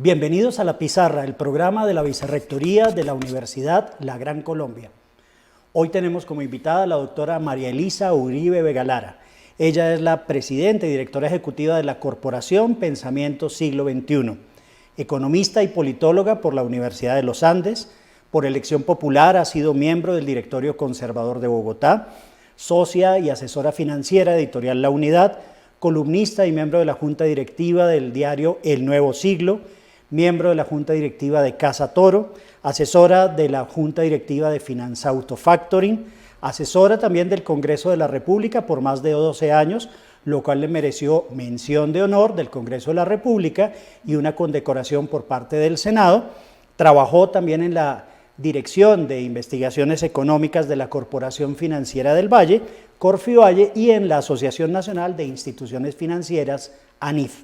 Bienvenidos a La Pizarra, el programa de la Vicerrectoría de la Universidad La Gran Colombia. Hoy tenemos como invitada a la doctora María Elisa Uribe Vegalara. Ella es la presidenta y directora ejecutiva de la Corporación Pensamiento Siglo XXI, economista y politóloga por la Universidad de los Andes. Por elección popular ha sido miembro del Directorio Conservador de Bogotá, socia y asesora financiera editorial La Unidad, columnista y miembro de la Junta Directiva del diario El Nuevo Siglo, miembro de la Junta Directiva de Casa Toro, asesora de la Junta Directiva de Finanza Autofactoring, asesora también del Congreso de la República por más de 12 años, lo cual le mereció mención de honor del Congreso de la República y una condecoración por parte del Senado. Trabajó también en la Dirección de Investigaciones Económicas de la Corporación Financiera del Valle, Corfivalle, y en la Asociación Nacional de Instituciones Financieras, ANIF.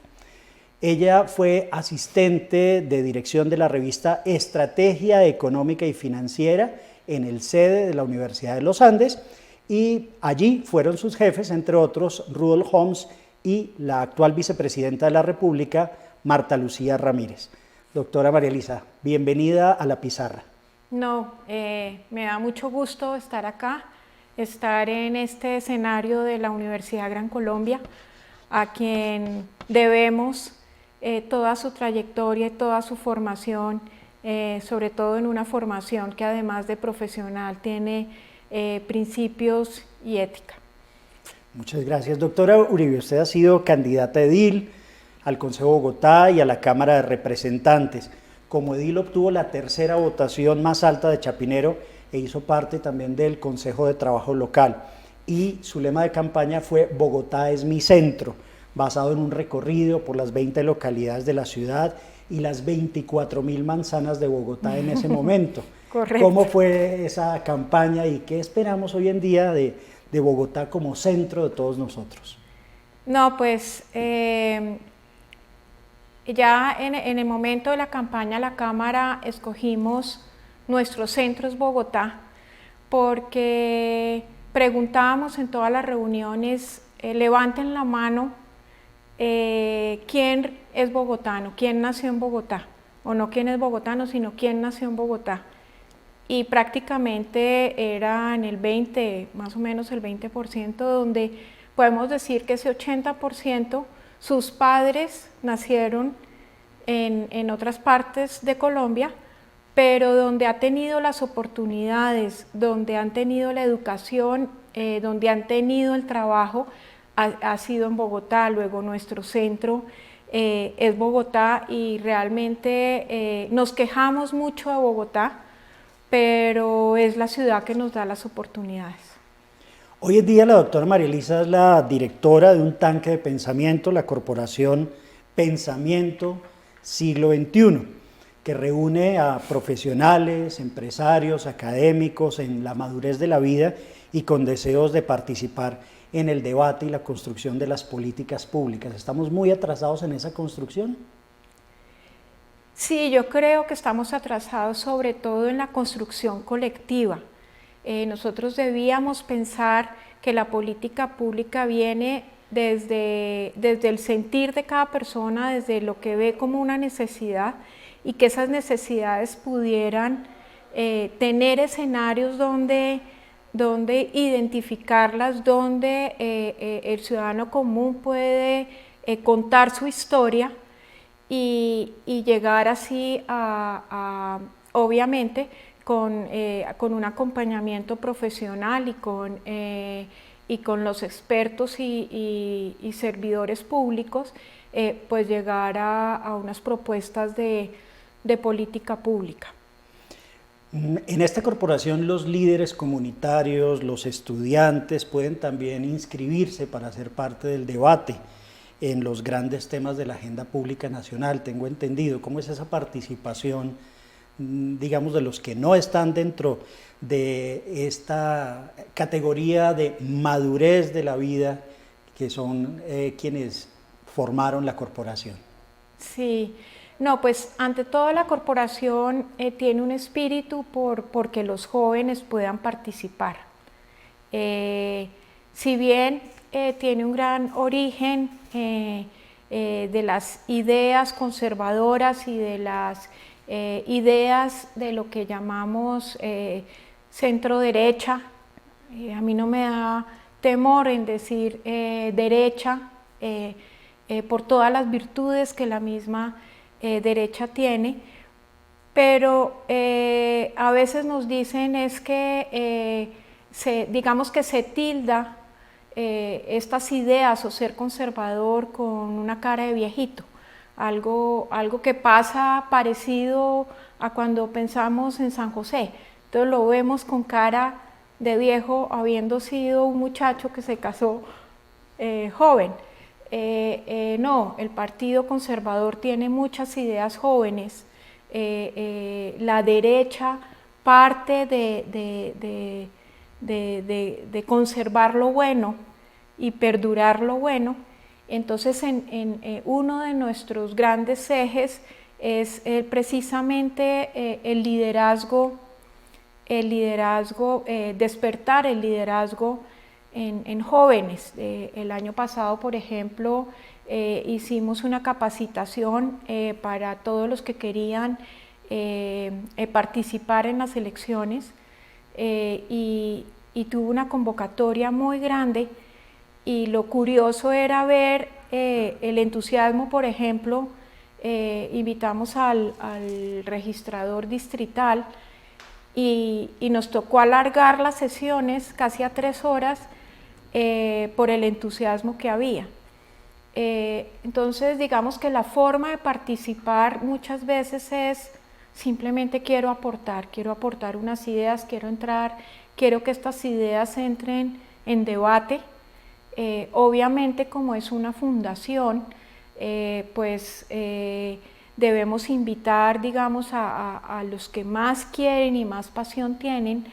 Ella fue asistente de dirección de la revista Estrategia Económica y Financiera en el sede de la Universidad de los Andes, y allí fueron sus jefes, entre otros, Rudolf Homs y la actual vicepresidenta de la República, Marta Lucía Ramírez. Doctora María Elisa, bienvenida a La Pizarra. Me da mucho gusto estar acá, estar en este escenario de la Universidad Gran Colombia, a quien debemos toda su trayectoria y toda su formación, sobre todo en una formación que además de profesional tiene principios y ética. Muchas gracias, doctora Uribe. Usted ha sido candidata edil al Consejo de Bogotá y a la Cámara de Representantes. Como edil obtuvo la tercera votación más alta de Chapinero e hizo parte también del Consejo de Trabajo Local. Y su lema de campaña fue Bogotá es mi centro, basado en un recorrido por las 20 localidades de la ciudad y las 24.000 manzanas de Bogotá en ese momento. Correcto. ¿Cómo fue esa campaña y qué esperamos hoy en día de Bogotá como centro de todos nosotros? Ya en el momento de la campaña, la Cámara escogimos nuestros centros Bogotá, porque preguntábamos en todas las reuniones, levanten la mano, ¿quién es bogotano? ¿Quién nació en Bogotá? O no quién es bogotano, sino quién nació en Bogotá. Y prácticamente era en el 20, más o menos el 20%, donde podemos decir que ese 80%, sus padres nacieron en otras partes de Colombia, pero donde ha tenido las oportunidades, donde han tenido la educación, donde han tenido el trabajo, ha sido en Bogotá. Luego nuestro centro es Bogotá, y realmente nos quejamos mucho de Bogotá, pero es la ciudad que nos da las oportunidades. Hoy en día la doctora María Elisa es la directora de un tanque de pensamiento, la Corporación Pensamiento Siglo XXI, que reúne a profesionales, empresarios, académicos en la madurez de la vida y con deseos de participar en el debate y la construcción de las políticas públicas. ¿Estamos muy atrasados en esa construcción? Sí, yo creo que estamos atrasados sobre todo en la construcción colectiva. Nosotros debíamos pensar que la política pública viene desde el sentir de cada persona, desde lo que ve como una necesidad, y que esas necesidades pudieran tener escenarios donde identificarlas, donde el ciudadano común puede contar su historia y llegar así obviamente con un acompañamiento profesional y con los expertos y servidores públicos, pues llegar a unas propuestas de política pública. En esta corporación los líderes comunitarios, los estudiantes pueden también inscribirse para ser parte del debate en los grandes temas de la agenda pública nacional, tengo entendido. ¿Cómo es esa participación, digamos, de los que no están dentro de esta categoría de madurez de la vida, que son quienes formaron la corporación? Sí, pues ante todo la corporación tiene un espíritu porque los jóvenes puedan participar. Si bien tiene un gran origen de las ideas conservadoras y de las ideas de lo que llamamos centro derecha. A mí no me da temor en decir derecha, por todas las virtudes que la misma derecha tiene, pero a veces nos dicen es que digamos que se tilda estas ideas o ser conservador con una cara de viejito, algo que pasa parecido a cuando pensamos en San José. Entonces lo vemos con cara de viejo, habiendo sido un muchacho que se casó joven. No, el Partido Conservador tiene muchas ideas jóvenes. La derecha parte de conservar lo bueno y perdurar lo bueno. Entonces uno de nuestros grandes ejes es precisamente el liderazgo, despertar el liderazgo en jóvenes. El año pasado, por ejemplo, hicimos una capacitación para todos los que querían participar en las elecciones y tuvo una convocatoria muy grande, y lo curioso era ver el entusiasmo. Por ejemplo, invitamos al registrador distrital y nos tocó alargar las sesiones casi a 3 horas por el entusiasmo que había. Entonces, digamos que la forma de participar muchas veces es simplemente quiero aportar unas ideas, quiero que estas ideas entren en debate. Obviamente, como es una fundación, debemos invitar, digamos, a los que más quieren y más pasión tienen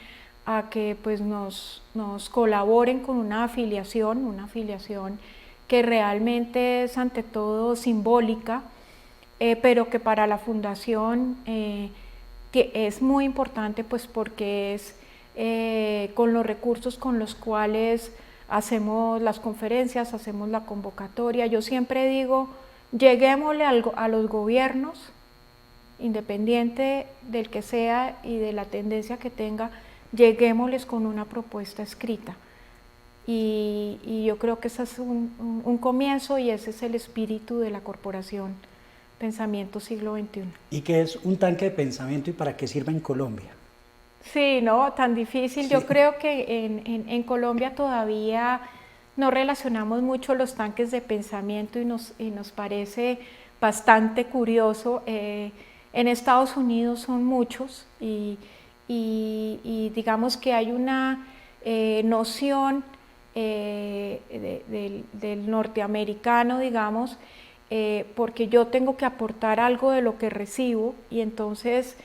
a que pues nos colaboren con una afiliación que realmente es ante todo simbólica, pero que para la fundación que es muy importante, pues porque es con los recursos con los cuales hacemos las conferencias, hacemos la convocatoria. Yo siempre digo, lleguémosle a los gobiernos, independiente del que sea y de la tendencia que tenga, lleguémosles con una propuesta escrita. Y yo creo que ese es un comienzo, y ese es el espíritu de la corporación Pensamiento Siglo XXI. ¿Y qué es un tanque de pensamiento y para qué sirve en Colombia? Sí, no, tan difícil. Sí. Yo creo que en Colombia todavía no relacionamos mucho los tanques de pensamiento y nos parece bastante curioso. En Estados Unidos son muchos y digamos que hay una noción del norteamericano, digamos, porque yo tengo que aportar algo de lo que recibo, y entonces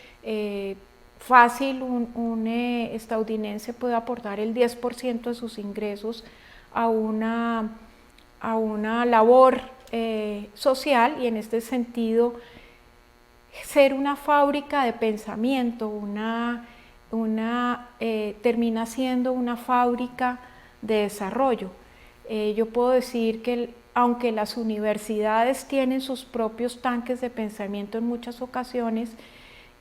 fácil un estadounidense puede aportar el 10% de sus ingresos a una labor social, y en este sentido ser una fábrica de pensamiento, termina siendo una fábrica de desarrollo. Yo puedo decir que aunque las universidades tienen sus propios tanques de pensamiento en muchas ocasiones,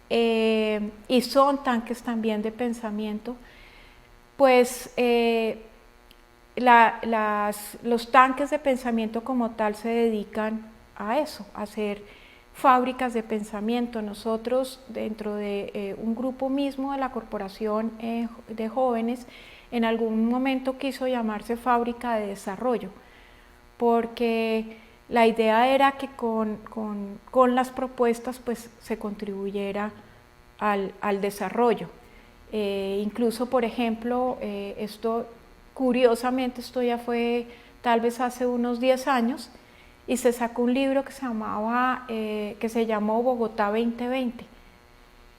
y son tanques también de pensamiento, pues los tanques de pensamiento como tal se dedican a eso, a hacer fábricas de pensamiento. Nosotros, dentro de un grupo mismo de la corporación de jóvenes, en algún momento quiso llamarse Fábrica de Desarrollo, porque la idea era que con las propuestas pues se contribuyera al desarrollo. Incluso, por ejemplo, curiosamente esto ya fue tal vez hace unos 10 años, y se sacó un libro que se llamó Bogotá 2020,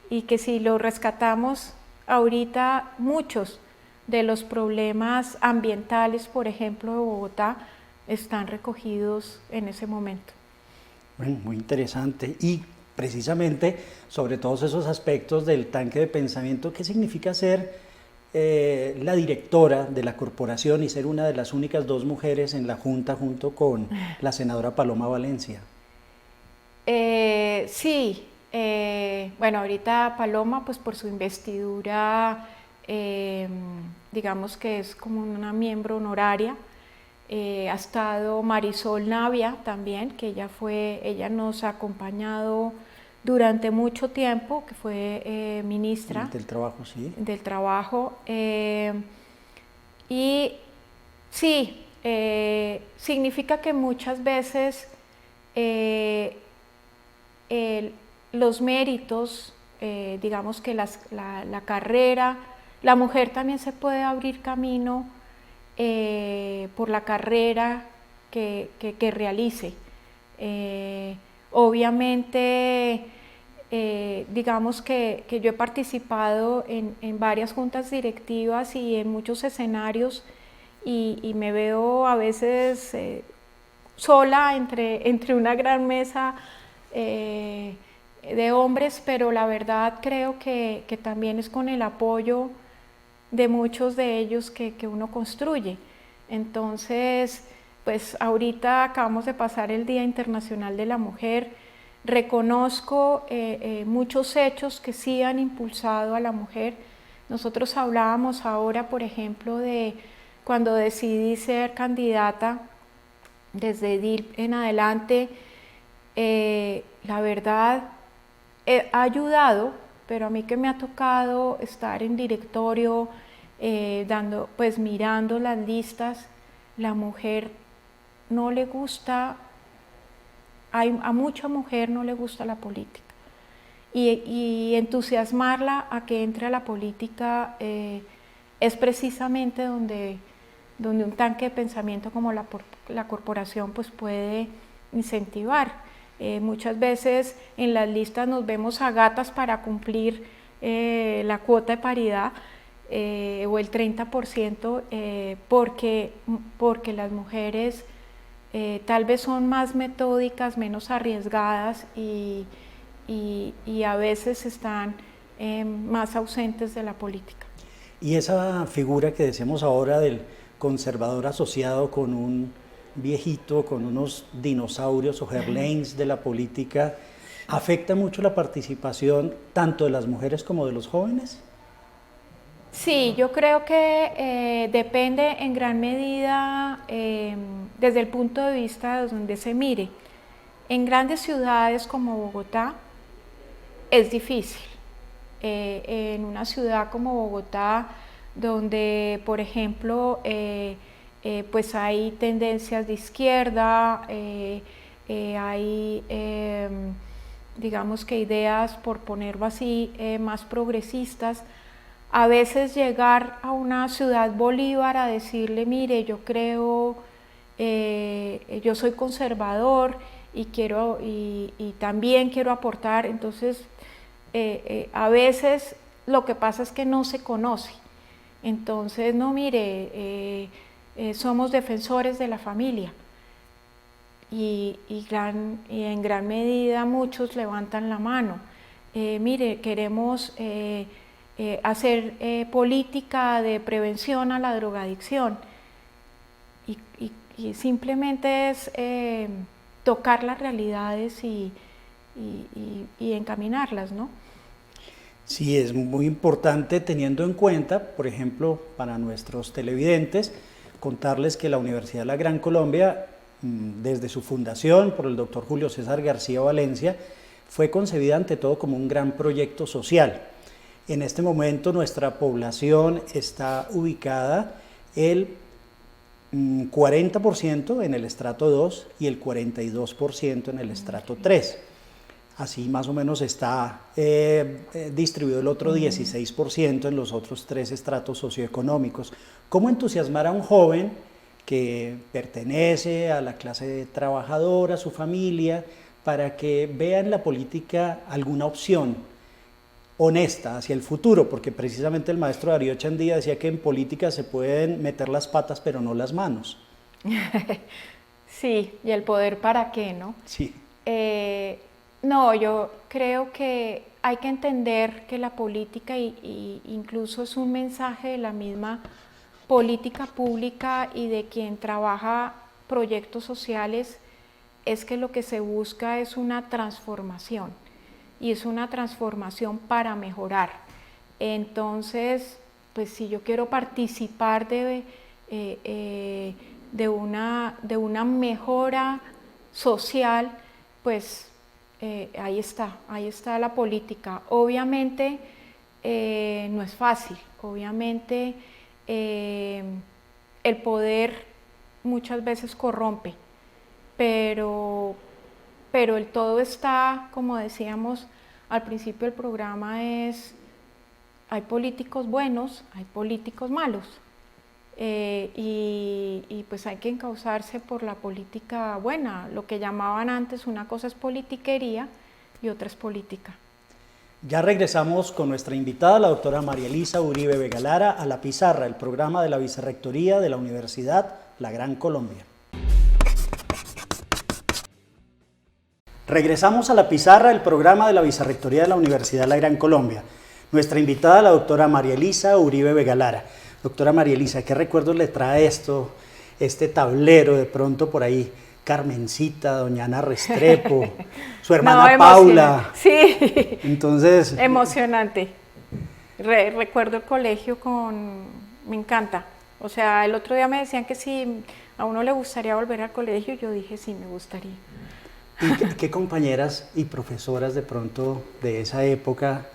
y que si lo rescatamos ahorita, muchos de los problemas ambientales, por ejemplo, de Bogotá, están recogidos en ese momento. Bueno, muy interesante. Y precisamente sobre todos esos aspectos del tanque de pensamiento, ¿qué significa ser la directora de la corporación y ser una de las únicas dos mujeres en la junta junto con la senadora Paloma Valencia? Sí, bueno, ahorita Paloma, pues por su investidura, digamos que es como una miembro honoraria. Ha estado Marisol Navia también, que ella nos ha acompañado durante mucho tiempo, que fue ministra Del trabajo, sí. del trabajo. Y sí, significa que muchas veces los méritos, digamos que la carrera, la mujer también se puede abrir camino por la carrera que realice. Obviamente, digamos que yo he participado en varias juntas directivas y en muchos escenarios y me veo a veces sola entre una gran mesa de hombres, pero la verdad creo que también es con el apoyo de muchos de ellos que uno construye. Entonces, pues ahorita acabamos de pasar el Día Internacional de la Mujer. Reconozco muchos hechos que sí han impulsado a la mujer. Nosotros hablábamos ahora, por ejemplo, de cuando decidí ser candidata desde DIL en adelante. La verdad ha ayudado, pero a mí que me ha tocado estar en directorio, pues mirando las listas, la mujer no le gusta, a mucha mujer no le gusta la política. Y entusiasmarla a que entre a la política es precisamente donde un tanque de pensamiento como la corporación pues puede incentivar. Muchas veces en las listas nos vemos a gatas para cumplir la cuota de paridad o el 30% porque las mujeres tal vez son más metódicas, menos arriesgadas y a veces están más ausentes de la política. Y esa figura que decimos ahora del conservador asociado con un viejito, con unos dinosaurios o Verlaines de la política, ¿afecta mucho la participación tanto de las mujeres como de los jóvenes? Sí, yo creo que depende en gran medida desde el punto de vista de donde se mire. En grandes ciudades como Bogotá es difícil. En una ciudad como Bogotá, donde por ejemplo pues hay tendencias de izquierda, hay digamos que ideas, por ponerlo así, más progresistas. A veces llegar a una ciudad Bolívar a decirle, mire, yo creo, yo soy conservador y también quiero aportar, entonces a veces lo que pasa es que no se conoce. Entonces, no, mire, somos defensores de la familia y en gran medida muchos levantan la mano. Mire, queremos hacer política de prevención a la drogadicción y simplemente es tocar las realidades y encaminarlas, ¿no? Sí, es muy importante teniendo en cuenta, por ejemplo, para nuestros televidentes, contarles que la Universidad de la Gran Colombia, desde su fundación por el doctor Julio César García Valencia, fue concebida ante todo como un gran proyecto social. En este momento nuestra población está ubicada el 40% en el estrato 2 y el 42% en el estrato 3. Así más o menos está distribuido el otro 16% en los otros 3 estratos socioeconómicos. ¿Cómo entusiasmar a un joven que pertenece a la clase trabajadora, a su familia, para que vea en la política alguna opción honesta hacia el futuro? Porque precisamente el maestro Darío Chandía decía que en política se pueden meter las patas pero no las manos. Sí, y el poder para qué, ¿no? Sí. No, yo creo que hay que entender que la política, y incluso es un mensaje de la misma política pública y de quien trabaja proyectos sociales, es que lo que se busca es una transformación, y es una transformación para mejorar. Entonces, pues si yo quiero participar de una mejora social, pues ahí está la política. Obviamente no es fácil, obviamente el poder muchas veces corrompe, pero el todo está, como decíamos al principio del programa, hay políticos buenos, hay políticos malos, y pues hay que encauzarse por la política buena. Lo que llamaban antes, una cosa es politiquería y otra es política. Ya regresamos con nuestra invitada, la doctora María Elisa Uribe Vegalara, a La Pizarra, el programa de la Vicerrectoría de la Universidad La Gran Colombia. Regresamos a La Pizarra, el programa de la Vicerrectoría de la Universidad La Gran Colombia. Nuestra invitada, la doctora María Elisa Uribe Vegalara. Doctora María Elisa, ¿qué recuerdos le trae este tablero de pronto por ahí? Carmencita, doña Ana Restrepo, su hermana Paula. Sí, entonces emocionante. Recuerdo el colegio me encanta. O sea, el otro día me decían que si a uno le gustaría volver al colegio, yo dije sí, me gustaría. ¿Y qué compañeras y profesoras de pronto de esa época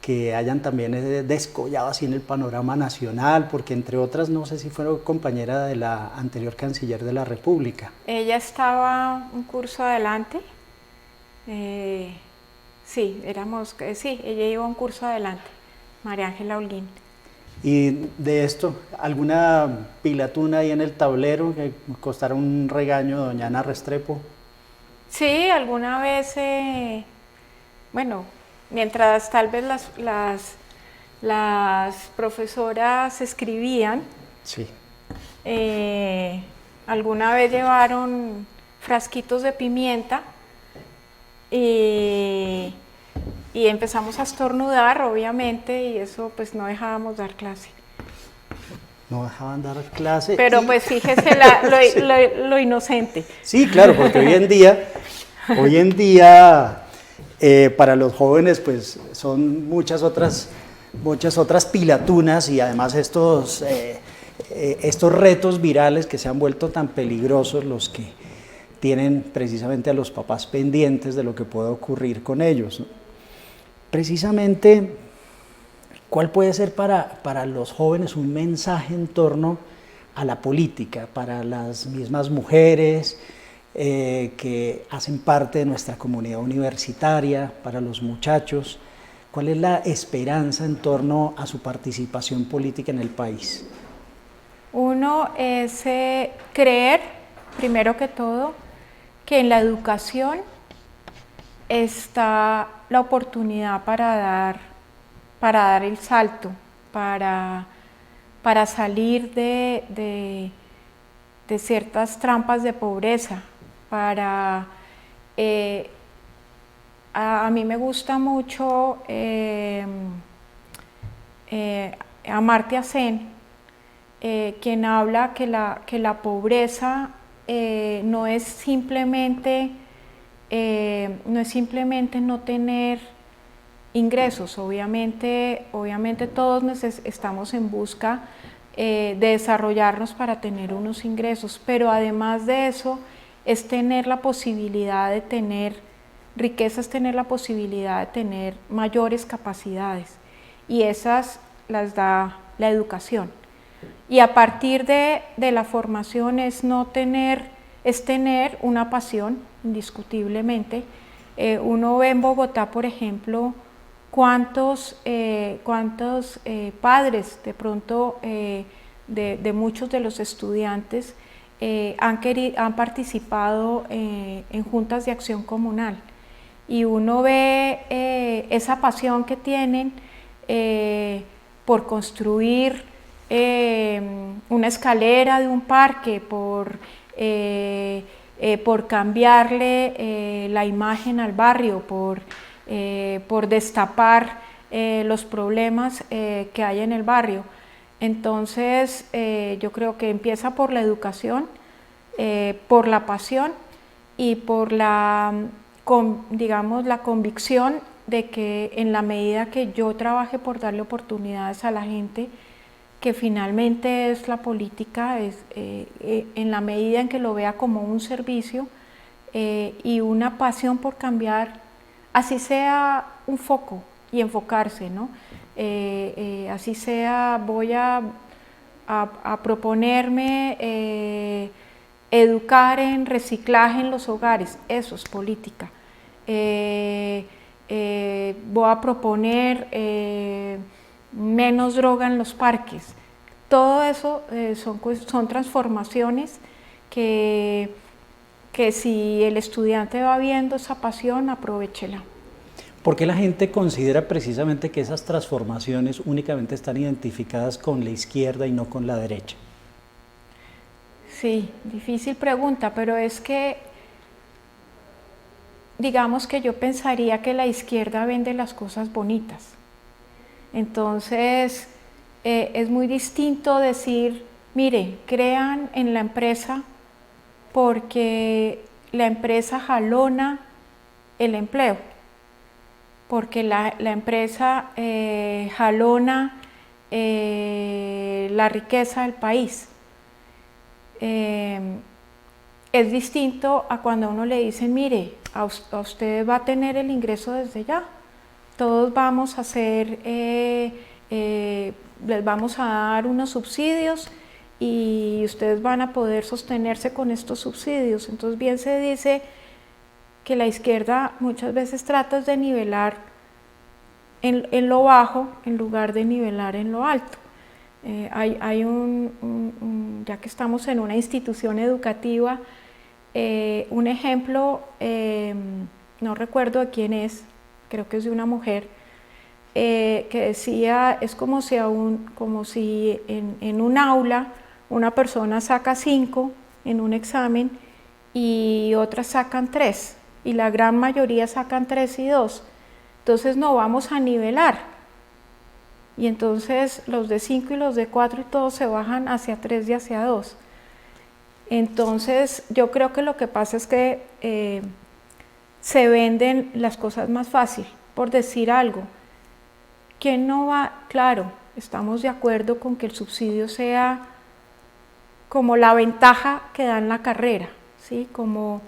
que hayan también descollado así en el panorama nacional? Porque entre otras, no sé si fue compañera de la anterior canciller de la República. Ella estaba un curso adelante, sí, ella iba un curso adelante, María Ángela Holguín. Y de esto, ¿alguna pilatuna ahí en el tablero que costara un regaño, doña Ana Restrepo? Sí, alguna vez, bueno, mientras tal vez las profesoras escribían, sí. Alguna vez llevaron frasquitos de pimienta y empezamos a estornudar, obviamente, y eso pues no dejábamos dar clase. No dejaban dar clase. Pero pues fíjese sí. lo inocente. Sí, claro, porque hoy en día para los jóvenes pues son muchas otras pilatunas, y además estos retos virales que se han vuelto tan peligrosos, los que tienen precisamente a los papás pendientes de lo que pueda ocurrir con ellos, ¿no? Precisamente, ¿cuál puede ser para los jóvenes un mensaje en torno a la política, para las mismas mujeres que hacen parte de nuestra comunidad universitaria, para los muchachos? ¿Cuál es la esperanza en torno a su participación política en el país? Uno es creer, primero que todo, que en la educación está la oportunidad para dar el salto, para salir de ciertas trampas de pobreza, a mí me gusta mucho Amartya Sen, quien habla que la pobreza no es simplemente no tener ingresos. Obviamente todos estamos en busca de desarrollarnos para tener unos ingresos, pero además de eso es tener la posibilidad de tener riqueza, es tener la posibilidad de tener mayores capacidades, y esas las da la educación. Y a partir de la formación es tener una pasión, indiscutiblemente. Uno ve en Bogotá, por ejemplo, cuántos padres de pronto de muchos de los estudiantes han participado en juntas de acción comunal, y uno ve esa pasión que tienen por construir una escalera de un parque, por cambiarle la imagen al barrio, por por destapar los problemas que hay en el barrio. Entonces, yo creo que empieza por la educación, por la pasión y por digamos, la convicción de que en la medida que yo trabaje por darle oportunidades a la gente, que finalmente es la política, en la medida en que lo vea como un servicio y una pasión por cambiar, así sea un foco y enfocarse, ¿no? Así sea, voy a proponerme educar en reciclaje en los hogares, eso es política. Voy a proponer menos droga en los parques. Todo eso son transformaciones que si el estudiante va viendo esa pasión, aprovéchela. ¿Por qué la gente considera precisamente que esas transformaciones únicamente están identificadas con la izquierda y no con la derecha? Sí, difícil pregunta, pero es que digamos que yo pensaría que la izquierda vende las cosas bonitas. Entonces, es muy distinto decir, mire, crean en la empresa porque la empresa jalona el empleo, porque la empresa jalona la riqueza del país. Es distinto a cuando a uno le dicen, mire, a usted va a tener el ingreso desde ya, todos vamos a hacer, les vamos a dar unos subsidios y ustedes van a poder sostenerse con estos subsidios. Entonces bien se dice que la izquierda muchas veces trata de nivelar en lo bajo en lugar de nivelar en lo alto. Hay ya que estamos en una institución educativa, un ejemplo, no recuerdo de quién es, creo que es de una mujer, que decía, es como si en un aula una persona saca 5 en un examen y otras sacan 3, y la gran mayoría sacan 3 y 2. Entonces no vamos a nivelar. Y entonces los de 5 y los de 4 y todos se bajan hacia 3 y hacia 2. Entonces yo creo que lo que pasa es que se venden las cosas más fácil, por decir algo. ¿Quién no va? Claro, estamos de acuerdo con que el subsidio sea como la ventaja que da en la carrera, ¿sí? Como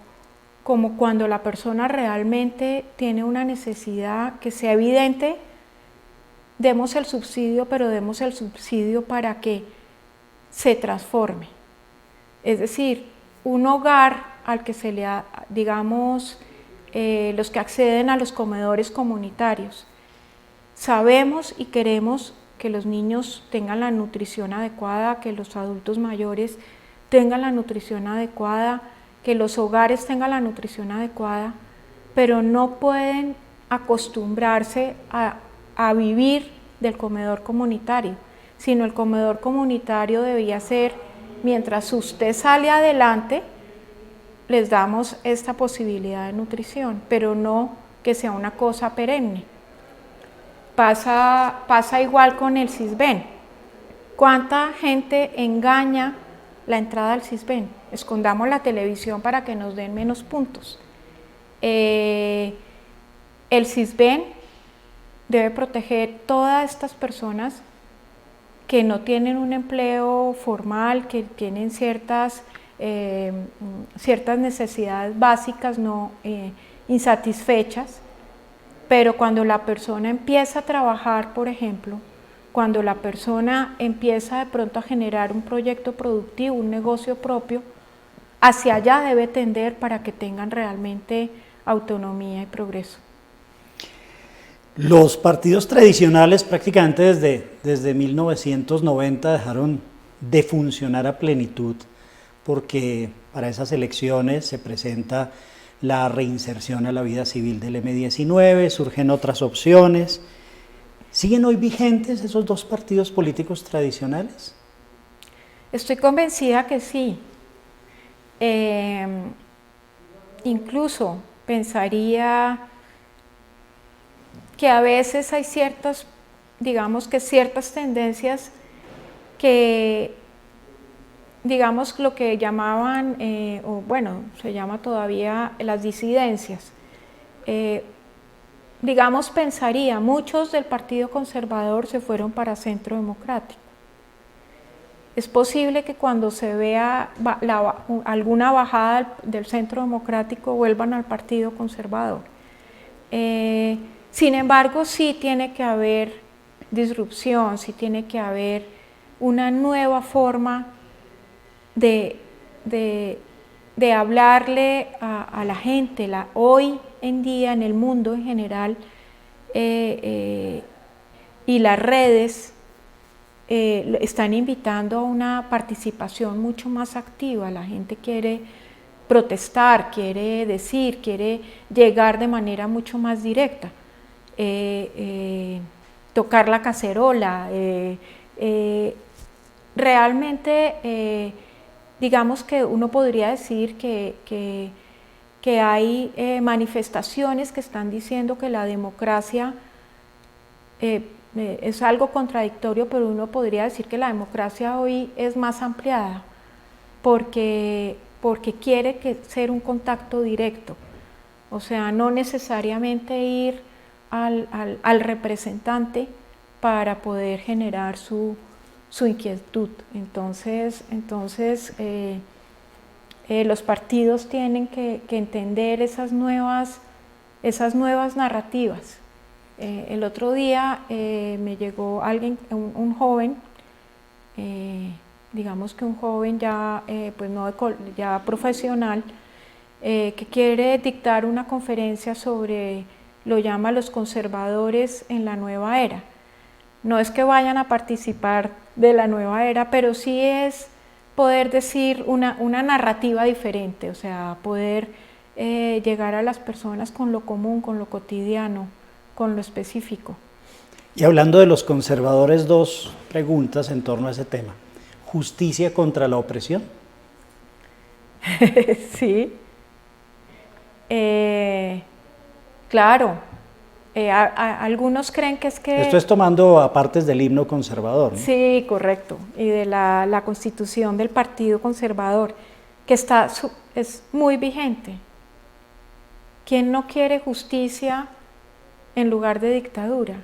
cuando la persona realmente tiene una necesidad que sea evidente, demos el subsidio, pero demos el subsidio para que se transforme. Es decir, un hogar al que se le da, digamos, los que acceden a los comedores comunitarios, sabemos y queremos que los niños tengan la nutrición adecuada, que los adultos mayores tengan la nutrición adecuada, que los hogares tengan la nutrición adecuada, pero no pueden acostumbrarse a vivir del comedor comunitario, sino el comedor comunitario debía ser, mientras usted sale adelante, les damos esta posibilidad de nutrición, pero no que sea una cosa perenne. Pasa igual con el Sisbén. ¿Cuánta gente engaña la entrada al Sisbén? Escondamos la televisión para que nos den menos puntos. El Sisbén debe proteger todas estas personas que no tienen un empleo formal, que tienen ciertas necesidades básicas no insatisfechas, pero cuando la persona empieza a trabajar, por ejemplo, cuando la persona empieza de pronto a generar un proyecto productivo, un negocio propio, hacia allá debe tender para que tengan realmente autonomía y progreso. Los partidos tradicionales prácticamente desde 1990 dejaron de funcionar a plenitud porque para esas elecciones se presenta la reinserción a la vida civil del M-19, surgen otras opciones. ¿Siguen hoy vigentes esos dos partidos políticos tradicionales? Estoy convencida que sí. Incluso pensaría que a veces hay ciertas, digamos que ciertas tendencias que, digamos, lo que llamaban, o bueno, se llama todavía las disidencias. Digamos, pensaría, muchos del Partido Conservador se fueron para Centro Democrático. Es posible que cuando se vea alguna bajada del Centro Democrático vuelvan al Partido Conservador. Sin embargo, sí tiene que haber disrupción, sí tiene que haber una nueva forma de hablarle a la gente. Hoy en día en el mundo en general y las redes están invitando a una participación mucho más activa. La gente quiere protestar, quiere decir, quiere llegar de manera mucho más directa, tocar la cacerola, realmente digamos que uno podría decir que hay manifestaciones que están diciendo que la democracia es algo contradictorio, pero uno podría decir que la democracia hoy es más ampliada porque quiere ser un contacto directo, o sea, no necesariamente ir al representante para poder generar su inquietud. Entonces los partidos tienen que entender esas nuevas narrativas. El otro día me llegó alguien, un joven, digamos que un joven ya, pues no ya profesional, que quiere dictar una conferencia sobre, lo llama los conservadores en la nueva era. No es que vayan a participar de la nueva era, pero sí es poder decir una narrativa diferente, o sea, poder llegar a las personas con lo común, con lo cotidiano, con lo específico. Y hablando de los conservadores, dos preguntas en torno a ese tema. ¿Justicia contra la opresión? Sí, claro. Algunos creen que es que... Esto es tomando apartes del himno conservador, ¿no? Sí, correcto, y de la constitución del Partido Conservador, que es muy vigente. ¿Quién no quiere justicia en lugar de dictadura?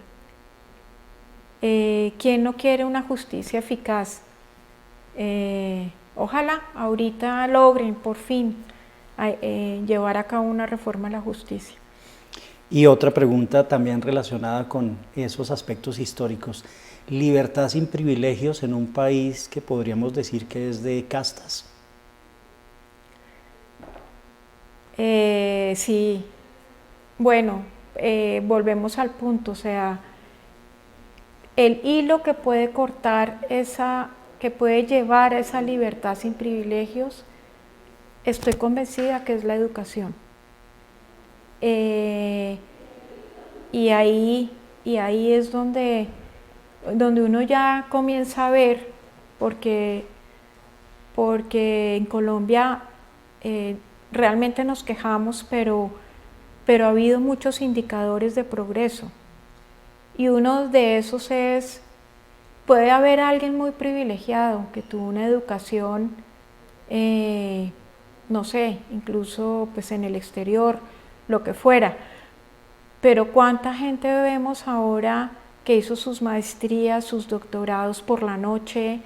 ¿Quién no quiere una justicia eficaz? Ojalá ahorita logren por fin llevar a cabo una reforma a la justicia. Y otra pregunta también relacionada con esos aspectos históricos. ¿Libertad sin privilegios en un país que podríamos decir que es de castas? Sí, bueno, volvemos al punto, o sea, el hilo que puede cortar que puede llevar a esa libertad sin privilegios, estoy convencida que es la educación. Y ahí es donde uno ya comienza a ver, porque en Colombia realmente nos quejamos, pero ha habido muchos indicadores de progreso. Y uno de esos es, puede haber alguien muy privilegiado que tuvo una educación, no sé, incluso pues en el exterior, lo que fuera, pero ¿cuánta gente vemos ahora que hizo sus maestrías, sus doctorados por la noche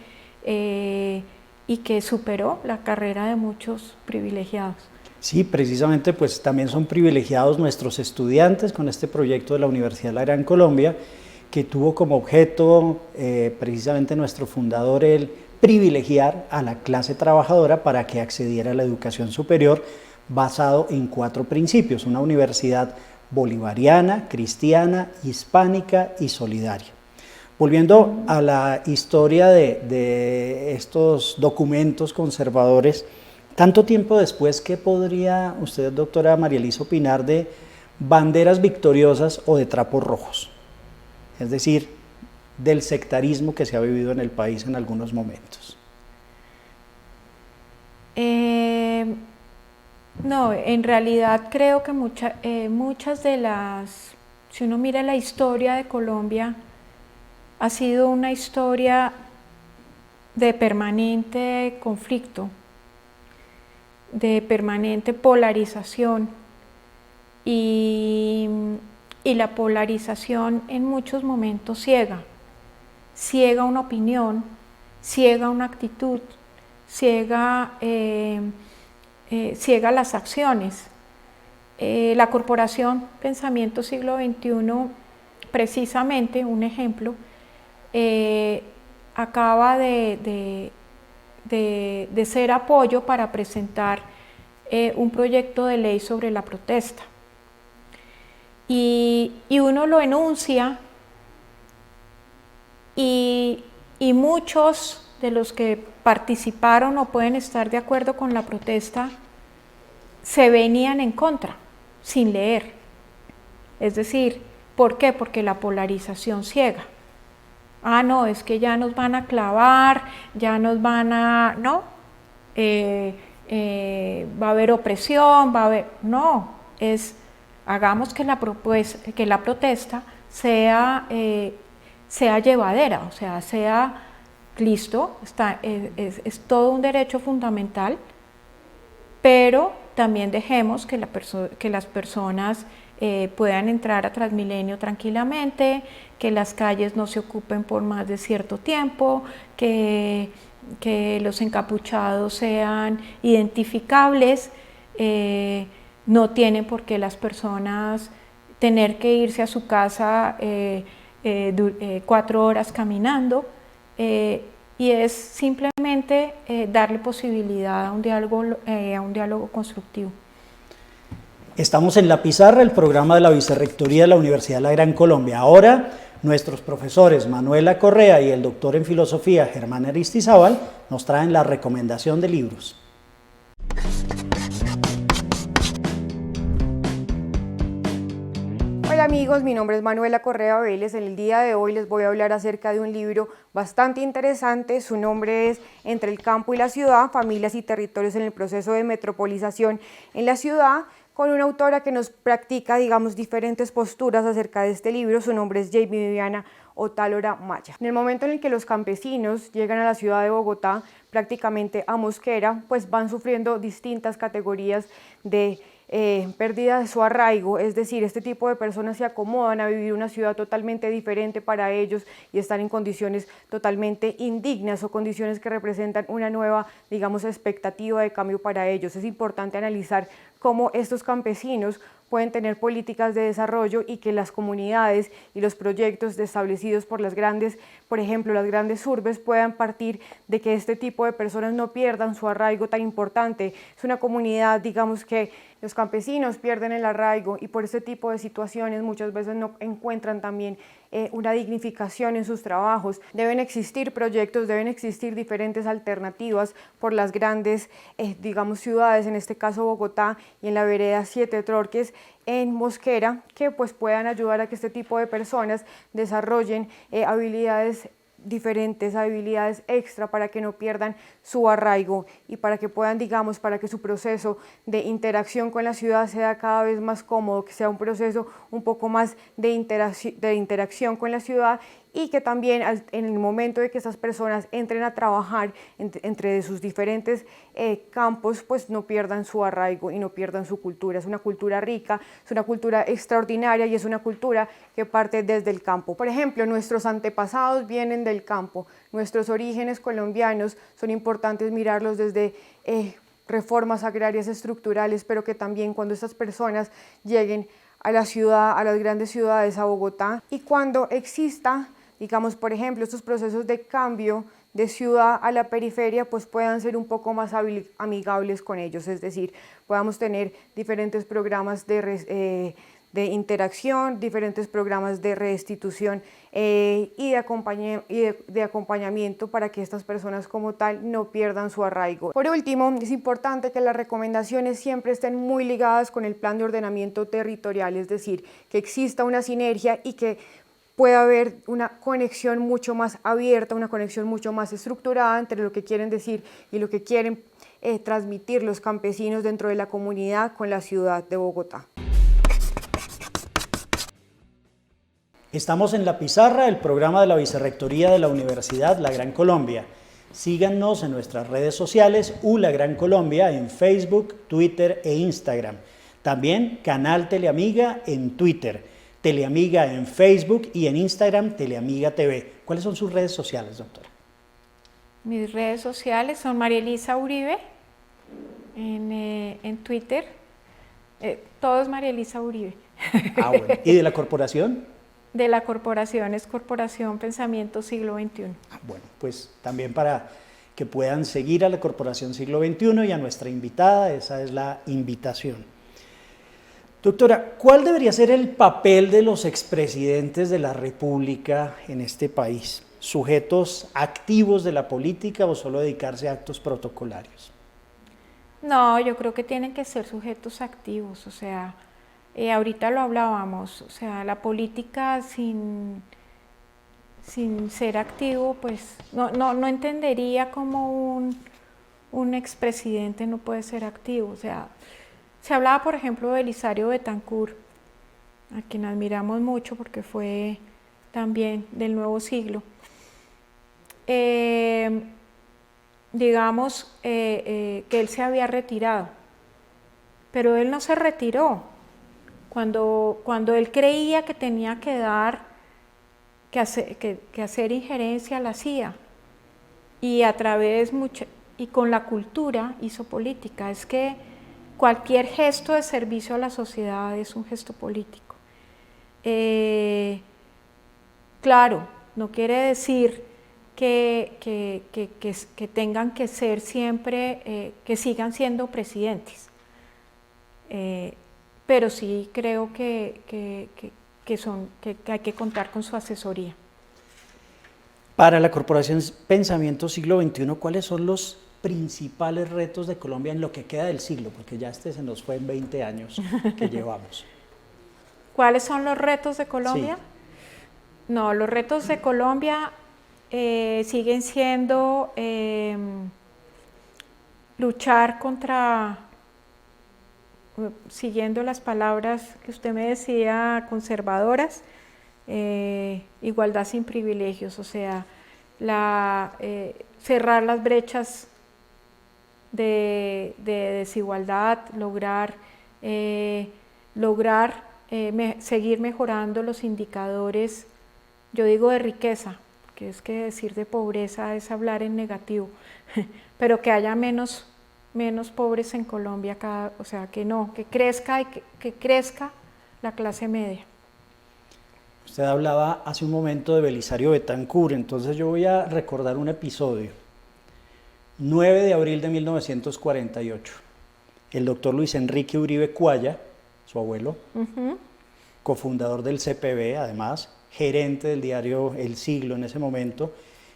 y que superó la carrera de muchos privilegiados? Sí, precisamente pues también son privilegiados nuestros estudiantes con este proyecto de la Universidad de la Gran Colombia, que tuvo como objeto precisamente nuestro fundador el privilegiar a la clase trabajadora para que accediera a la educación superior basado en 4 principios: una universidad bolivariana, cristiana, hispánica y solidaria. Volviendo a la historia de estos documentos conservadores, tanto tiempo después, ¿qué podría usted, doctora María Elisa, opinar de banderas victoriosas o de trapos rojos? Es decir, del sectarismo que se ha vivido en el país en algunos momentos. No, en realidad creo que muchas de las Si uno mira la historia de Colombia, ha sido una historia de permanente conflicto, de permanente polarización y la polarización en muchos momentos ciega una opinión, ciega una actitud, ciega las acciones. La corporación Pensamiento Siglo XXI, precisamente, un ejemplo, acaba de ser apoyo para presentar un proyecto de ley sobre la protesta. Y uno lo enuncia y muchos de los que participaron o pueden estar de acuerdo con la protesta se venían en contra, sin leer. Es decir, ¿por qué? Porque la polarización ciega. Ah, no, es que ya nos van a clavar, ya nos van a... No, va a haber opresión, va a haber... No, es... Hagamos que la protesta sea llevadera, o sea, sea listo, es todo un derecho fundamental, pero también dejemos que las personas puedan entrar a Transmilenio tranquilamente, que las calles no se ocupen por más de cierto tiempo, que los encapuchados sean identificables. No tienen por qué las personas tener que irse a su casa 4 horas caminando, y es simplemente darle posibilidad a un diálogo constructivo. Estamos en la pizarra, el programa de la Vicerrectoría de la Universidad de la Gran Colombia. Ahora, nuestros profesores Manuela Correa y el doctor en Filosofía Germán Aristizábal nos traen la recomendación de libros. Hola amigos, mi nombre es Manuela Correa Vélez. En el día de hoy les voy a hablar acerca de un libro bastante interesante. Su nombre es Entre el campo y la ciudad, familias y territorios en el proceso de metropolización en la ciudad, con una autora que nos practica, digamos, diferentes posturas acerca de este libro. Su nombre es Jamie Viviana Otálora Maya. En el momento en el que los campesinos llegan a la ciudad de Bogotá, prácticamente a Mosquera, pues van sufriendo distintas categorías de pérdida de su arraigo, es decir, este tipo de personas se acomodan a vivir una ciudad totalmente diferente para ellos y están en condiciones totalmente indignas o condiciones que representan una nueva, digamos, expectativa de cambio para ellos. Es importante analizar cómo estos campesinos pueden tener políticas de desarrollo y que las comunidades y los proyectos establecidos por las grandes, por ejemplo, las grandes urbes, puedan partir de que este tipo de personas no pierdan su arraigo tan importante. Es una comunidad, digamos, que los campesinos pierden el arraigo y por este tipo de situaciones muchas veces no encuentran también una dignificación en sus trabajos. Deben existir proyectos, deben existir diferentes alternativas por las grandes, digamos, ciudades, en este caso Bogotá y en la vereda Siete Torques, en Mosquera, que pues puedan ayudar a que este tipo de personas desarrollen habilidades diferentes, habilidades extra para que no pierdan su arraigo y para que puedan, digamos, para que su proceso de interacción con la ciudad sea cada vez más cómodo, que sea un proceso un poco más de interacción con la ciudad, y que también en el momento de que estas personas entren a trabajar entre sus diferentes campos, pues no pierdan su arraigo y no pierdan su cultura. Es una cultura rica, es una cultura extraordinaria y es una cultura que parte desde el campo. Por ejemplo, nuestros antepasados vienen del campo, nuestros orígenes colombianos son importantes mirarlos desde reformas agrarias estructurales, pero que también cuando estas personas lleguen a la ciudad, a las grandes ciudades, a Bogotá, y cuando exista, digamos, por ejemplo, estos procesos de cambio de ciudad a la periferia, pues puedan ser un poco más amigables con ellos, es decir, podamos tener diferentes programas de interacción, diferentes programas de restitución y de acompañamiento para que estas personas como tal no pierdan su arraigo. Por último, es importante que las recomendaciones siempre estén muy ligadas con el plan de ordenamiento territorial, es decir, que exista una sinergia y que pueda haber una conexión mucho más abierta, una conexión mucho más estructurada entre lo que quieren decir y lo que quieren transmitir los campesinos dentro de la comunidad con la ciudad de Bogotá. Estamos en La Pizarra, el programa de la Vicerrectoría de la Universidad La Gran Colombia. Síganos en nuestras redes sociales, La Gran Colombia, en Facebook, Twitter e Instagram. También Canal Teleamiga en Twitter, Teleamiga en Facebook y en Instagram, Teleamiga TV. ¿Cuáles son sus redes sociales, doctora? Mis redes sociales son María Elisa Uribe en Twitter. Todo es María Elisa Uribe. Ah, bueno. ¿Y de la corporación? De la corporación es Corporación Pensamiento Siglo XXI. Ah, bueno, pues también para que puedan seguir a la Corporación Siglo XXI y a nuestra invitada, esa es la invitación. Doctora, ¿cuál debería ser el papel de los expresidentes de la República en este país? ¿Sujetos activos de la política o solo dedicarse a actos protocolarios? No, yo creo que tienen que ser sujetos activos, o sea, ahorita lo hablábamos, o sea, la política sin ser activo, pues no entendería cómo un expresidente no puede ser activo, o sea, se hablaba, por ejemplo, de Belisario Betancur, a quien admiramos mucho porque fue también del nuevo siglo. Digamos que él se había retirado, pero él no se retiró. Cuando él creía que tenía que hacer injerencia, la hacía. Y a través y con la cultura hizo política. Es que cualquier gesto de servicio a la sociedad es un gesto político. Claro, no quiere decir que tengan que ser siempre, que sigan siendo presidentes. Pero sí creo que hay que contar con su asesoría. Para la Corporación Pensamiento Siglo XXI, ¿cuáles son los principales retos de Colombia en lo que queda del siglo? Porque ya se nos fue en 20 años que llevamos. ¿Cuáles son los retos de Colombia? Sí. No, los retos de Colombia siguen siendo luchar contra, siguiendo las palabras que usted me decía, conservadoras, igualdad sin privilegios, o sea, cerrar las brechas de desigualdad, lograr seguir mejorando los indicadores, yo digo de riqueza, que es que decir de pobreza es hablar en negativo, pero que haya menos pobres en Colombia, o sea, que crezca la clase media. Usted hablaba hace un momento de Belisario Betancur, entonces yo voy a recordar un episodio. 9 de abril de 1948, el doctor Luis Enrique Uribe Cuaya, su abuelo, cofundador del CPB, además, gerente del diario El Siglo en ese momento,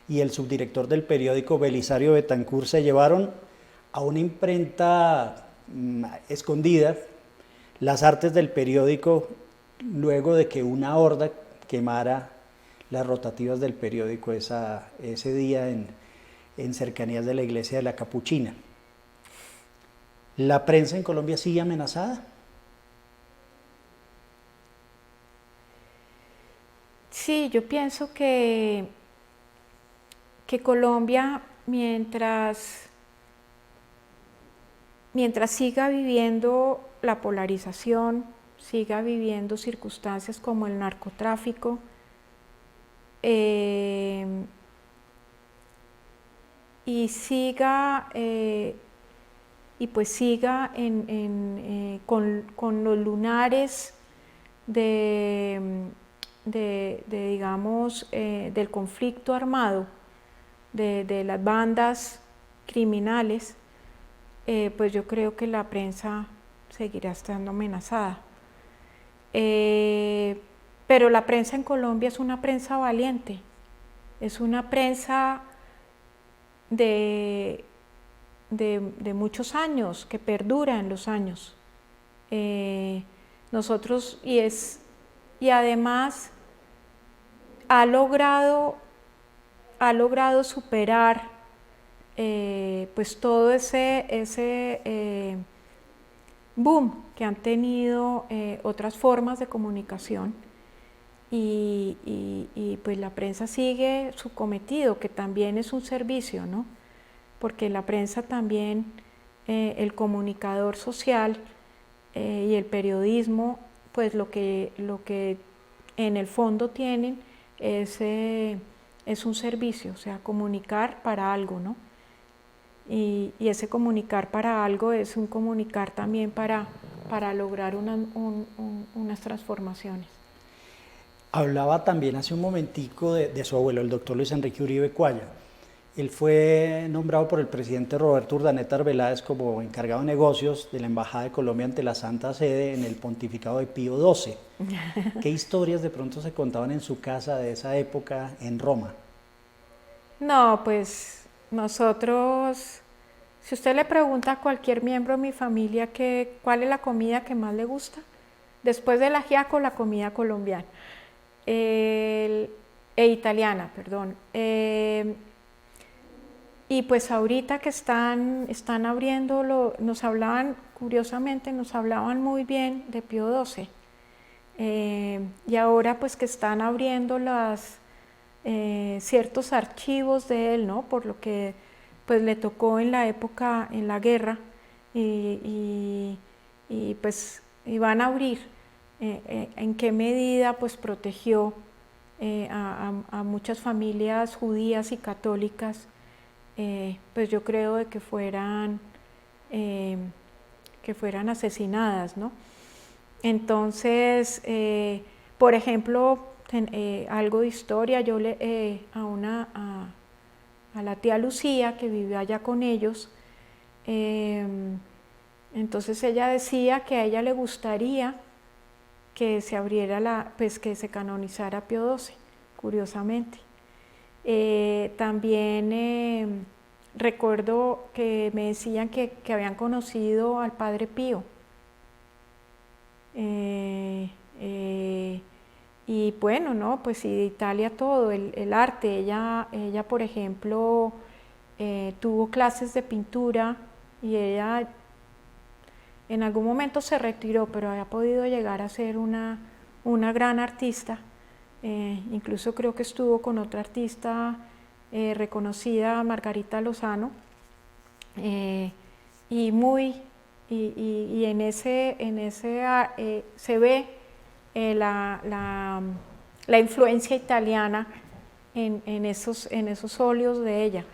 y el subdirector del periódico Belisario Betancur se llevaron a una imprenta escondida las artes del periódico luego de que una horda quemara las rotativas del periódico ese día en cercanías de la iglesia de la Capuchina. ¿La prensa en Colombia sigue amenazada? Sí, yo pienso que Colombia, mientras siga viviendo la polarización, siga viviendo circunstancias como el narcotráfico, y siga con los lunares digamos, del conflicto armado, de las bandas criminales, pues yo creo que la prensa seguirá estando amenazada. Pero la prensa en Colombia es una prensa valiente, es una prensa de muchos años, que perdura en los años. Nosotros, y además ha logrado superar pues todo ese boom que han tenido otras formas de comunicación, y pues la prensa sigue su cometido, que también es un servicio, ¿no? Porque la prensa también, el comunicador social y el periodismo, pues lo que en el fondo tienen es un servicio, o sea, comunicar para algo, ¿no? Y ese comunicar para algo es un comunicar también para lograr unas transformaciones. Hablaba también hace un momentico de su abuelo, el doctor Luis Enrique Uribe Cuaya. Él fue nombrado por el presidente Roberto Urdaneta Arbeláez como encargado de negocios de la Embajada de Colombia ante la Santa Sede en el pontificado de Pío XII. ¿Qué historias de pronto se contaban en su casa de esa época en Roma? No, pues nosotros, si usted le pregunta a cualquier miembro de mi familia cuál es la comida que más le gusta, después del ajiaco, la comida colombiana, italiana, perdón. Y pues ahorita que están abriendo, curiosamente nos hablaban muy bien de Pío XII. Y ahora pues que están abriendo ciertos archivos de él, ¿no? Por lo que pues le tocó en la época, en la guerra, y pues van a abrir en qué medida pues protegió a muchas familias judías y católicas, pues yo creo de que fueran asesinadas, ¿no? Entonces, por ejemplo, algo de historia, yo a la tía Lucía, que vivió allá con ellos, entonces ella decía que a ella le gustaría que se abriera pues que se canonizara Pío XII, curiosamente. También recuerdo que me decían que habían conocido al Padre Pío. Y bueno, ¿no? Pues sí, de Italia todo, el arte. Ella, por ejemplo, tuvo clases de pintura y ella en algún momento se retiró, pero había podido llegar a ser una gran artista. Incluso creo que estuvo con otra artista reconocida, Margarita Lozano, y en ese se ve la influencia italiana en esos óleos de ella.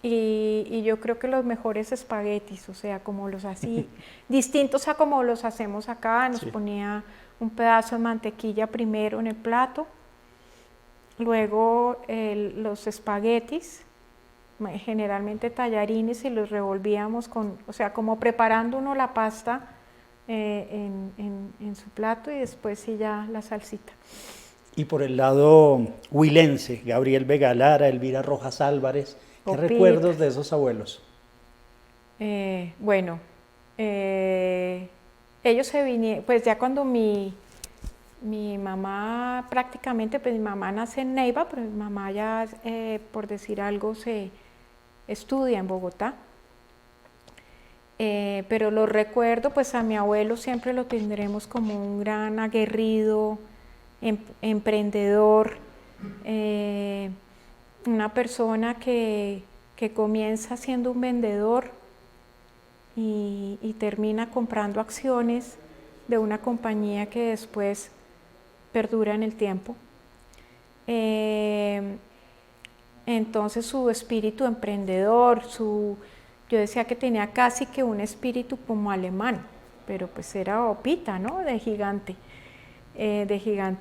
Y yo creo que los mejores espaguetis, o sea, como los así, distintos a como los hacemos acá, nos ponía un pedazo de mantequilla primero en el plato, luego los espaguetis, generalmente tallarines, y los revolvíamos o sea, como preparando uno la pasta en su plato, y después sí ya la salsita. Y por el lado huilense, Gabriel Vega Lara, Elvira Rojas Álvarez, ¿qué recuerdos de esos abuelos? Bueno, ellos se vinieron, pues ya cuando mi mamá prácticamente, pues mi mamá nace en Neiva, pero mi mamá ya, por decir algo, se estudia en Bogotá. Pero lo recuerdo, pues a mi abuelo siempre lo tendremos como un gran aguerrido, emprendedor, una persona que comienza siendo un vendedor y termina comprando acciones de una compañía que después perdura en el tiempo. Entonces su espíritu emprendedor, yo decía que tenía casi que un espíritu como alemán, pero pues era opita, ¿no? De gigante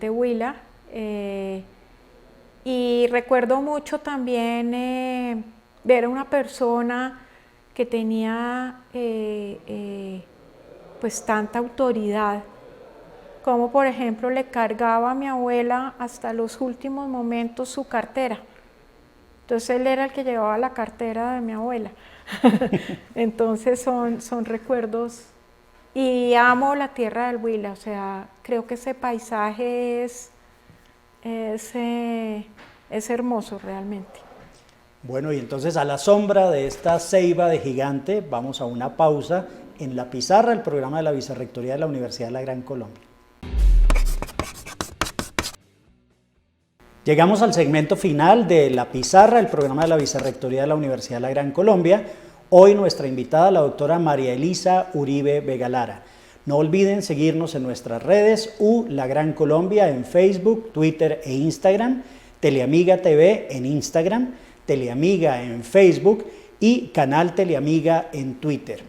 Huila. Y recuerdo mucho también ver a una persona que tenía pues tanta autoridad, como por ejemplo le cargaba a mi abuela hasta los últimos momentos su cartera. Entonces él era el que llevaba la cartera de mi abuela. Entonces son recuerdos, y amo la tierra del Huila, o sea, creo que ese paisaje es hermoso realmente. Bueno, y entonces a la sombra de esta ceiba de gigante vamos a una pausa en La Pizarra, el programa de la Vicerrectoría de la Universidad de la Gran Colombia. Llegamos al segmento final de La Pizarra, el programa de la Vicerrectoría de la Universidad de la Gran Colombia. Hoy nuestra invitada, la doctora María Elisa Uribe Vegalara. No olviden seguirnos en nuestras redes, La Gran Colombia en Facebook, Twitter e Instagram, Teleamiga TV en Instagram, Teleamiga en Facebook y Canal Teleamiga en Twitter.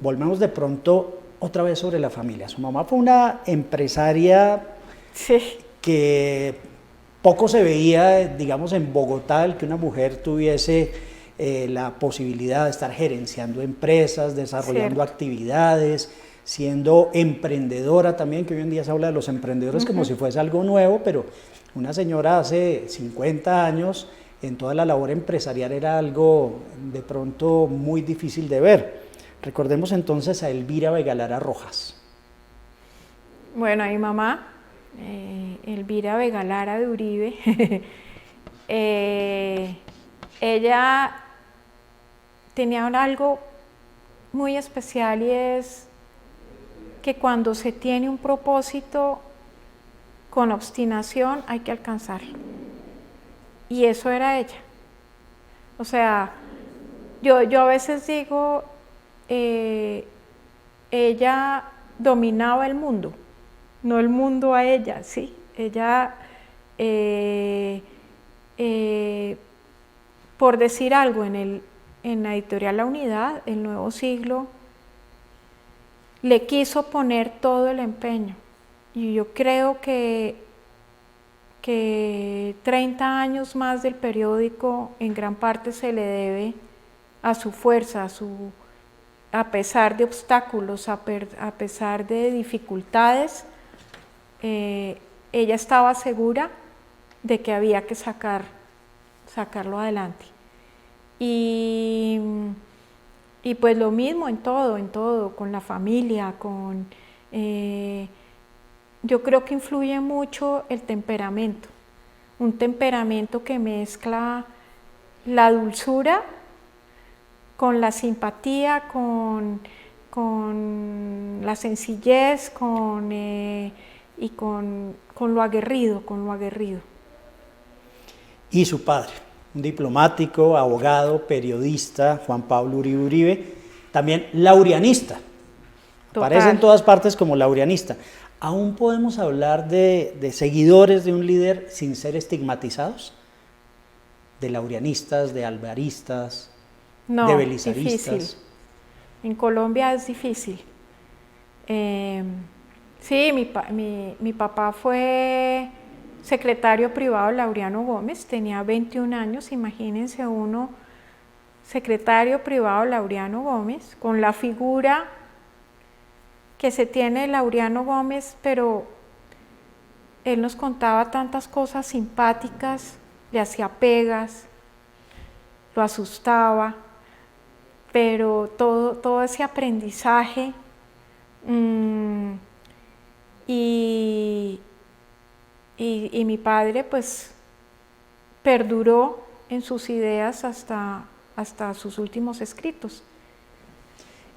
Volvemos de pronto otra vez sobre la familia. Su mamá fue una empresaria que poco se veía, digamos, en Bogotá, el que una mujer tuviese la posibilidad de estar gerenciando empresas, desarrollando actividades, siendo emprendedora también, que hoy en día se habla de los emprendedores como si fuese algo nuevo, pero una señora hace 50 años en toda la labor empresarial era algo de pronto muy difícil de ver. Recordemos entonces a Elvira Vegalara Rojas. Bueno, a mi mamá, Elvira Vegalara de Uribe, ella tenía algo muy especial y es que cuando se tiene un propósito con obstinación hay que alcanzarlo. Y eso era ella. O sea, yo a veces digo, ella dominaba el mundo, no el mundo a ella, ¿sí? Ella, por decir algo, en la editorial La Unidad, El Nuevo Siglo, le quiso poner todo el empeño. Y yo creo que 30 años más del periódico en gran parte se le debe a su fuerza, a pesar de obstáculos, a pesar de dificultades, ella estaba segura de que había que sacarlo adelante. Y pues lo mismo en todo, con la familia, yo creo que influye mucho el temperamento, un temperamento que mezcla la dulzura con la simpatía, con la sencillez, y con lo aguerrido, Y su padre, un diplomático, abogado, periodista, Juan Pablo Uribe Uribe, también laurianista. Aparece en todas partes como laurianista. ¿Aún podemos hablar de seguidores de un líder sin ser estigmatizados? ¿De laurianistas, de alvaristas, no, de belisaristas? Difícil. En Colombia es difícil. Sí, mi papá fue secretario privado de Laureano Gómez, tenía 21 años, imagínense uno, secretario privado de Laureano Gómez, con la figura que se tiene de Laureano Gómez, pero él nos contaba tantas cosas simpáticas, le hacía pegas, lo asustaba, pero todo ese aprendizaje y mi padre pues perduró en sus ideas hasta sus últimos escritos.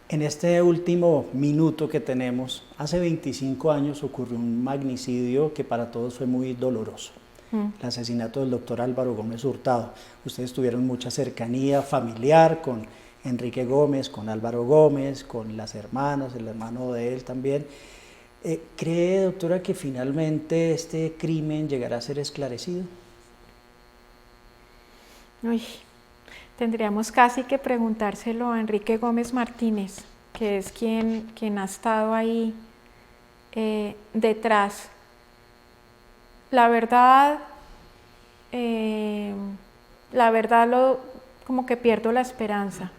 En este último minuto que tenemos, hace 25 años ocurrió un magnicidio que para todos fue muy doloroso. El asesinato del doctor Álvaro Gómez Hurtado. Ustedes tuvieron mucha cercanía familiar con Enrique Gómez, con Álvaro Gómez, con las hermanas, el hermano de él también. ¿Cree, doctora, que finalmente este crimen llegará a ser esclarecido? Uy, tendríamos casi que preguntárselo a Enrique Gómez Martínez, que es quien ha estado ahí detrás. La verdad como que pierdo la esperanza,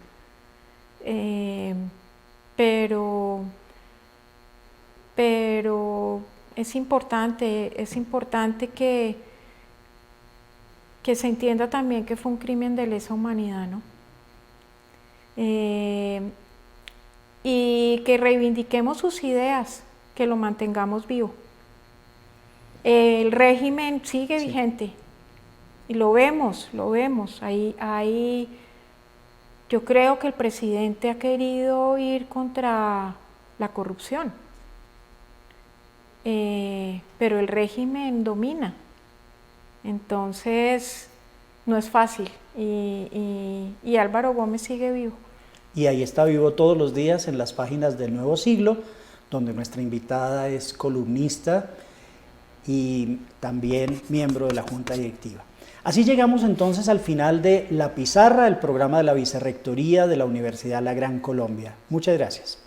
pero es importante que se entienda también que fue un crimen de lesa humanidad, ¿no? Y que reivindiquemos sus ideas, que lo mantengamos vivo. El régimen sigue vigente y lo vemos, ahí yo creo que el presidente ha querido ir contra la corrupción, pero el régimen domina Entonces, no es fácil y Álvaro Gómez sigue vivo. Y ahí está vivo todos los días en las páginas del Nuevo Siglo, donde nuestra invitada es columnista y también miembro de la Junta Directiva. Así llegamos entonces al final de La Pizarra, el programa de la Vicerrectoría de la Universidad La Gran Colombia. Muchas gracias.